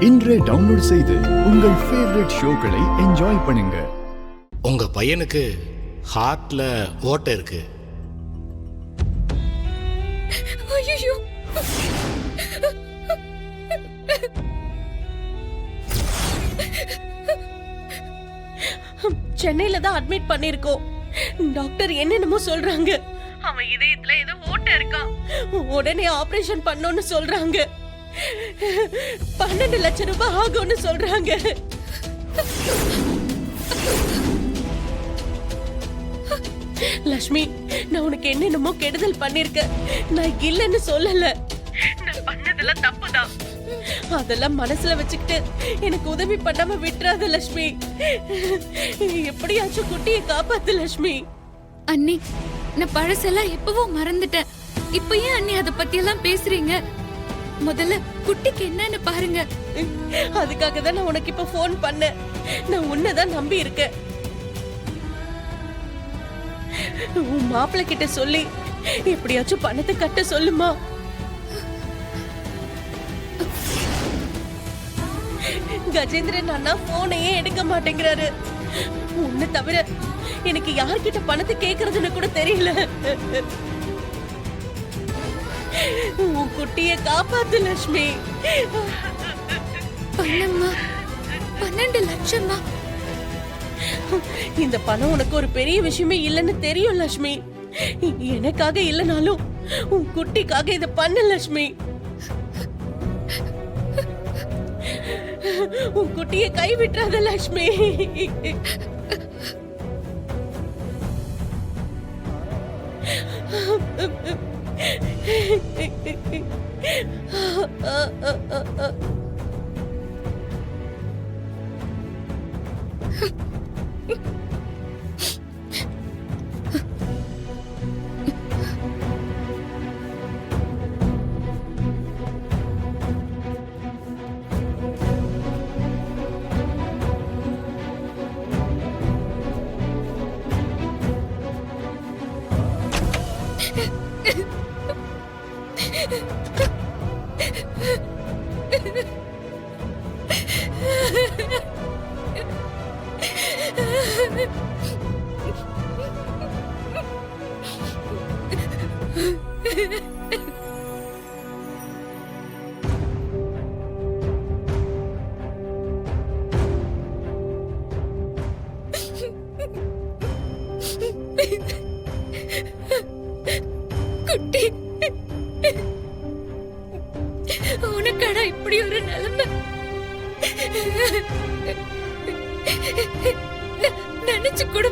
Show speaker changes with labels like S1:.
S1: இன்றே டவுன்லோட் செய்து உங்கள் ஃபேவரட் ஷோக்களை என்ஜாய் பண்ணுங்க.
S2: உங்க பையனுக்கு ஹார்ட்ல ஓட்டை இருக்கு.
S3: ஐயோ, சென்னையில தான் அட்மிட் பண்ணிருக்கோம். டாக்டர் என்னென்னமோ சொல்றாங்க. அவன் இதயத்துல ஏதோ ஓட்டை இருக்கா, உடனே ஆபரேஷன் பண்ணணும்னு சொல்றாங்க. 12 லட்சம் ரூபாய் ஆகும்னு சொல்றாங்க. லட்சுமி, நான் உனக்கு என்னென்னமோ கெடுதல் பண்ணிருக்கேன். நான் இல்லைன்னு சொல்லல. நான் பண்ணதெல்லாம் தப்புதான். அதெல்லாம் மனசுல வச்சுக்கிட்டு எனக்கு உதவி பண்ணாம விட்டுறாத லட்சுமி. எப்படியாச்சும் குட்டியை காப்பாத்து லட்சுமி.
S4: அண்ணி, நான் பழசெல்லாம் எப்பவோ மறந்துட்டேன். இப்ப ஏன் அண்ணி அத பத்தி எல்லாம் பேசுறீங்க? முதல்ல குட்டிக்கு என்னன்னு பாருங்க.
S3: அதுக்காக தான் நான் உனக்கு இப்ப போன் பண்ணேன். நான் உன்னதான் நம்பி இருக்கேன். உன் மாப்பிள்ளை கிட்ட சொல்லி எப்படியாச்சும் பணத்தை கட்ட சொல்லுமா. கஜேந்திரன் அண்ணா போனையே எடுக்க மாட்டேங்கிறாரு. உன்னை தவிர எனக்கு யார்கிட்ட பணத்தை கேக்குறதுன்னு கூட தெரியல. உன் குட்டியை காப்பாத்து லட்சுமி.
S4: பணமா? 12 லட்சமா?
S3: இந்த பணம் உனக்கு ஒரு பெரிய விஷயமே இல்லைன்னு தெரியும் லட்சுமி. எனக்காக இல்லைனாலும் உன் குட்டிக்காக இத பண்ணு லட்சுமி. உன் குட்டியை கை விட்டுறாத லட்சுமி.
S4: குட்டி, உனக்கடா இப்படி ஒரு நிலைமை? நினைச்சு கூட